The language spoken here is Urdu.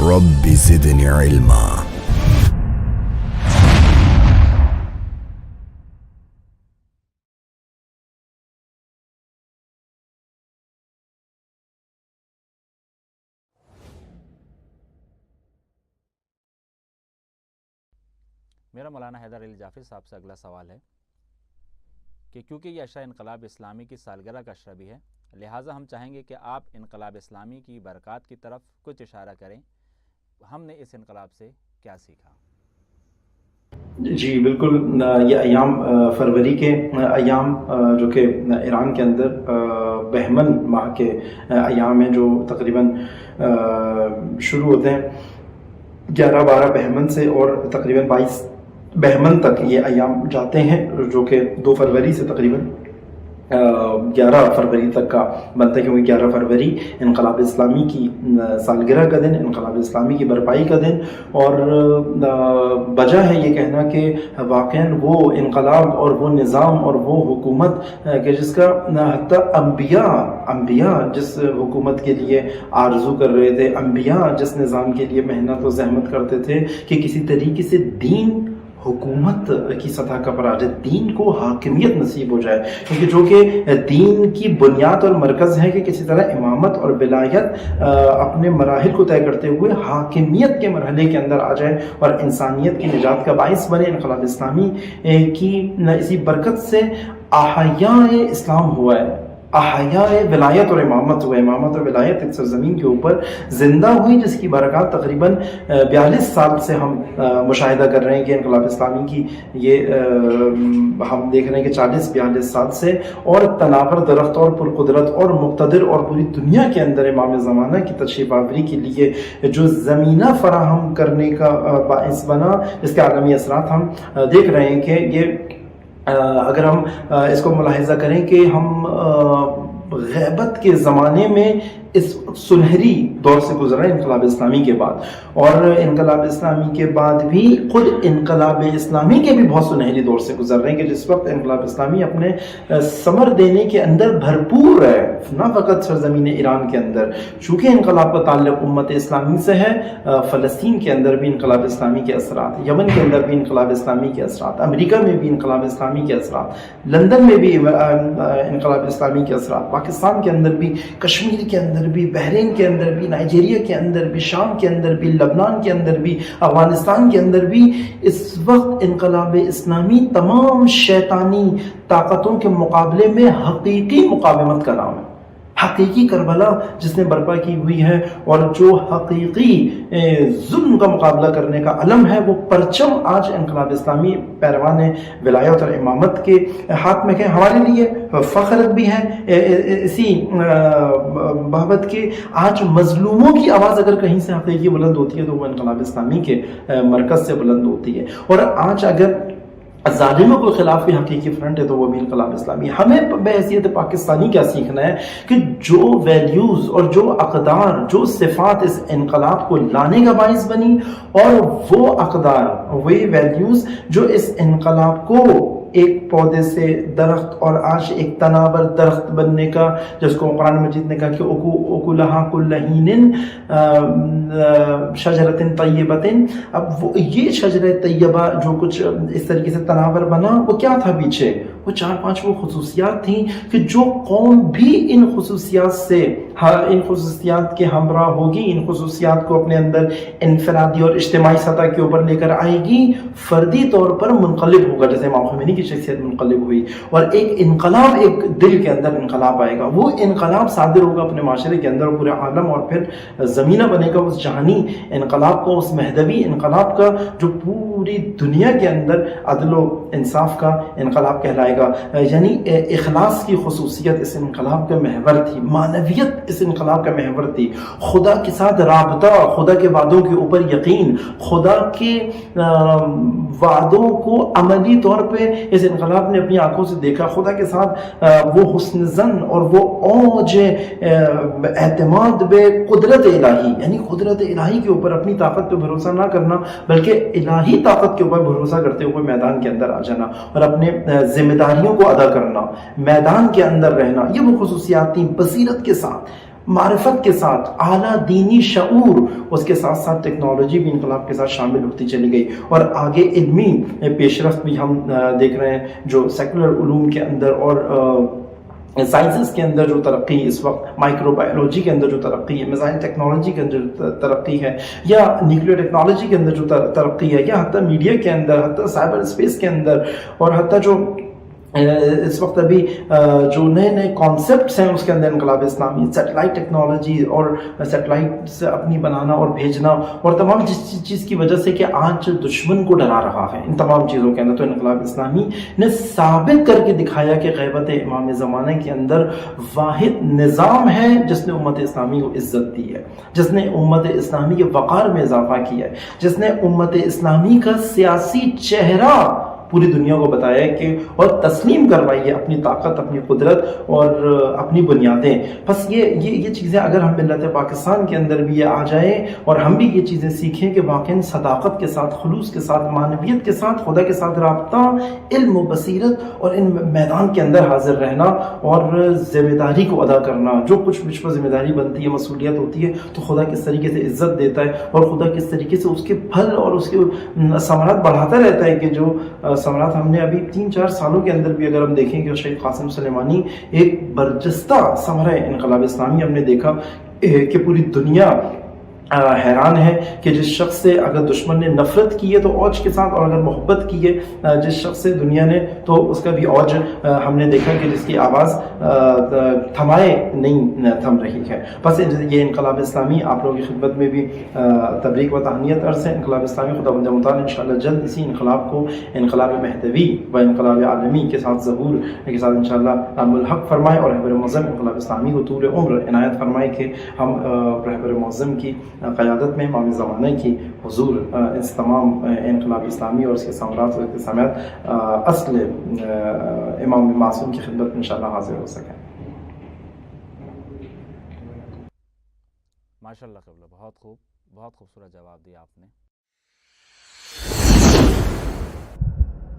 رب زدنی علما۔ میرا مولانا حیدر علی جعفری صاحب سے اگلا سوال ہے کہ کیونکہ یہ عشرہ انقلاب اسلامی کی سالگرہ کا عشرہ بھی ہے، لہٰذا ہم چاہیں گے کہ آپ انقلاب اسلامی کی برکات کی طرف کچھ اشارہ کریں، ہم نے اس انقلاب سے کیا سیکھا؟ جی بالکل، یہ ایام فروری کے ایام جو کہ ایران کے اندر بہمن ماہ کے ایام ہیں، جو تقریباً شروع ہوتے ہیں 11-12 بہمن سے اور تقریباً 22 بہمن تک یہ ایام جاتے ہیں، جو کہ 2 فروری سے تقریباً 11 فروری تک کا بنتا ہے، کیونکہ 11 فروری انقلاب اسلامی کی سالگرہ کا دن، انقلاب اسلامی کی برپائی کا دن، اور وجہ ہے یہ کہنا کہ واقعاً وہ انقلاب اور وہ نظام اور وہ حکومت کہ جس کا حتیٰ انبیاء جس حکومت کے لیے آرزو کر رہے تھے، انبیاء جس نظام کے لیے محنت و زحمت کرتے تھے کہ کسی طریقے سے دین حکومت کی سطح کا پر آ جائے، دین کو حاکمیت نصیب ہو جائے، کیونکہ جو کہ دین کی بنیاد اور مرکز ہے کہ کسی طرح امامت اور ولایت اپنے مراحل کو طے کرتے ہوئے حاکمیت کے مرحلے کے اندر آ جائے اور انسانیت کی نجات کا باعث بنے۔ انقلاب اسلامی کی اسی برکت سے احیاء اسلام ہوا ہے، احیاء ولایت اور امامت ہوئے، امامت اور ولایت ایک سرزمین کے اوپر زندہ ہوئی، جس کی برکات تقریباً 42 سال سے ہم مشاہدہ کر رہے ہیں کہ انقلاب اسلامی کی یہ ہم دیکھ رہے ہیں کہ 40-42 سال سے، اور تناور درخت اور پرقدرت اور مقتدر اور پوری دنیا کے اندر امام زمانہ کی تشریف آوری کے لیے جو زمینہ فراہم کرنے کا باعث بنا، اس کے عالمی اثرات ہم دیکھ رہے ہیں کہ یہ اگر ہم اس کو ملاحظہ کریں کہ ہم غیبت کے زمانے میں اس سنہری دور سے گزر رہے ہیں انقلاب اسلامی کے بعد، اور انقلاب اسلامی کے بعد بھی خود انقلاب اسلامی کے بھی بہت سنہری دور سے گزر رہے ہیں، کہ جس وقت انقلاب اسلامی اپنے ثمر دینے کے اندر بھرپور ہے، نہ فقط سرزمین ایران کے اندر، چونکہ انقلاب کا تعلق امت اسلامی سے ہے، فلسطین کے اندر بھی انقلاب اسلامی کے اثرات، یمن کے اندر بھی انقلاب اسلامی کے اثرات، امریکہ میں بھی انقلاب اسلامی کے اثرات، لندن میں بھی انقلاب اسلامی کے اثرات، پاکستان کے اندر بھی، کشمیر کے اندر بھی، بحرین کے اندر بھی، نائجیریا کے اندر بھی، شام کے اندر بھی، لبنان کے اندر بھی، افغانستان کے اندر بھی۔ اس وقت انقلاب اسلامی تمام شیطانی طاقتوں کے مقابلے میں حقیقی مقاومت کا نام ہے، حقیقی کربلا جس نے برپا کی ہوئی ہے، اور جو حقیقی ظلم کا مقابلہ کرنے کا علم ہے، وہ پرچم آج انقلاب اسلامی پیروان ولایت اور امامت کے ہاتھ میں ہے۔ ہمارے لیے فخر بھی ہے اسی بابت کہ آج مظلوموں کی آواز اگر کہیں سے حقیقی بلند ہوتی ہے تو وہ انقلاب اسلامی کے مرکز سے بلند ہوتی ہے، اور آج اگر ظالموں کے خلاف بھی حقیقی فرنٹ ہے تو وہ بھی انقلاب اسلامی۔ ہمیں بحیثیت پاکستانی کیا سیکھنا ہے کہ جو ویلیوز اور جو اقدار، جو صفات اس انقلاب کو لانے کا باعث بنی، اور وہ اقدار، وہی ویلیوز جو اس انقلاب کو ایک پودے سے درخت اور آج ایک تناور درخت بننے کا، جس کو قرآن مجید نے کہا کہ اکلہا کل حین شجرۃ طیبۃ، اب وہ یہ شجرہ طیبہ جو کچھ اس طریقے سے تناور بنا، وہ کیا تھا پیچھے؟ وہ 4-5 وہ خصوصیات تھیں کہ جو قوم بھی ان خصوصیات سے، ان خصوصیات کے ہمراہ ہوگی، ان خصوصیات کو اپنے اندر انفرادی اور اجتماعی سطح کے اوپر لے کر آئے گی، فردی طور پر منقلب ہوگا، جیسے امام خمینی کی شخصیت منقلب ہوئی، اور ایک انقلاب، ایک دل کے اندر انقلاب آئے گا، وہ انقلاب صادر ہوگا اپنے معاشرے کے اندر، پورے عالم، اور پھر زمینہ بنے گا اس جہانی انقلاب کو، اس مہدوی انقلاب کا، جو پوری دنیا کے اندر عدل و انصاف کا انقلاب کہلائے گا۔ یعنی اخلاص کی خصوصیت اس انقلاب کا محور تھی، معنویت اس انقلاب کا محور تھی، خدا کے ساتھ رابطہ، خدا کے وعدوں کے اوپر یقین، خدا کے وعدوں کو عملی طور پہ اس انقلاب نے اپنی آنکھوں سے دیکھا، خدا کے ساتھ وہ حسن ظن اور وہ اوج اعتماد بے قدرت الہی، یعنی قدرت الہی کے اوپر اپنی طاقت پہ بھروسہ نہ کرنا بلکہ الہی طاقت کے اوپر بھروسہ کرتے ہوئے میدان کے اندر آ جانا اور اپنے ذمہ داریوں کو ادا کرنا، میدان کے اندر رہنا، یہ وہ خصوصیات تھیں، بصیرت کے ساتھ، معرفت کے ساتھ اعلیٰ دینی شعور، اس کے ساتھ ساتھ ٹیکنالوجی بھی انقلاب کے ساتھ شامل ہوتی چلی گئی، اور آگے علمی پیش رفت بھی ہم دیکھ رہے ہیں، جو سیکولر علوم کے اندر اور سائنسز کے اندر جو ترقی اس وقت، مائکرو بایولوجی کے اندر جو ترقی ہے، میزائل ٹیکنالوجی کے اندر جو ترقی ہے، یا نیوکلیئر ٹیکنالوجی کے اندر جو ترقی ہے، یا حتیٰ میڈیا کے اندر، حتیٰ سائبر اسپیس کے اندر، اور حتیٰ جو اس وقت ابھی جو نئے نئے کانسیپٹس ہیں اس کے اندر انقلاب اسلامی، سیٹلائٹ ٹیکنالوجی اور سیٹلائٹ سے اپنی بنانا اور بھیجنا، اور تمام چیز کی وجہ سے کہ آج دشمن کو ڈرا رہا ہے ان تمام چیزوں کے اندر، تو انقلاب اسلامی نے ثابت کر کے دکھایا کہ غیبت امام زمانہ کے اندر واحد نظام ہے جس نے امت اسلامی کو عزت دی ہے، جس نے امت اسلامی کے وقار میں اضافہ کیا ہے، جس نے امت اسلامی کا سیاسی چہرہ پوری دنیا کو بتایا کہ اور تسلیم کروائی ہے اپنی طاقت، اپنی قدرت اور اپنی بنیادیں۔ بس یہ چیزیں اگر ہم ملت پاکستان کے اندر بھی آ جائیں اور ہم بھی یہ چیزیں سیکھیں کہ واقعاً صداقت کے ساتھ، خلوص کے ساتھ، معنویت کے ساتھ، خدا کے ساتھ رابطہ، علم و بصیرت، اور ان میدان کے اندر حاضر رہنا اور ذمہ داری کو ادا کرنا، جو کچھ مجھ پر ذمہ داری بنتی ہے، مسئولیت ہوتی ہے، تو خدا کس طریقے سے عزت دیتا ہے اور خدا کس طریقے سے اس کے پھل اور اس کے ثمرات بڑھاتا رہتا ہے، کہ جو ثمرات ہم نے ابھی 3-4 سالوں کے اندر بھی اگر ہم دیکھیں کہ شیخ قاسم سلیمانی ایک برجستہ ثمرہ انقلاب اسلامی ہم نے دیکھا کہ پوری دنیا حیران ہے کہ جس شخص سے اگر دشمن نے نفرت کی ہے تو اوج کے ساتھ، اور اگر محبت کی ہے جس شخص سے دنیا نے، تو اس کا بھی اوج ہم نے دیکھا کہ جس کی آواز تھمائے نہیں تھم رہی ہے۔ بس یہ انقلاب اسلامی آپ لوگوں کی خدمت میں بھی تبریک و تہنیت عرض ہے۔ انقلاب اسلامی خدا بند مطالعہ انشاءاللہ جلد اسی انقلاب کو انقلاب مہدوی و انقلاب عالمی کے ساتھ ظہور کے ساتھ انشاءاللہ ملحق فرمائے، اور رہبر معظم انقلاب اسلامی کو طول عمر عنایت فرمائے کہ ہم رہبر معظم کی قیادت میں امام زمانہ کی حضور اس تمام انقلاب اسلامی اور اس کے ثمرات اور اقتسامات اصل امام معصوم کی خدمت میں انشاءاللہ حاضر ہو سکیں۔ ماشاءاللہ قبلہ، بہت خوبصورت جواب دیا آپ نے۔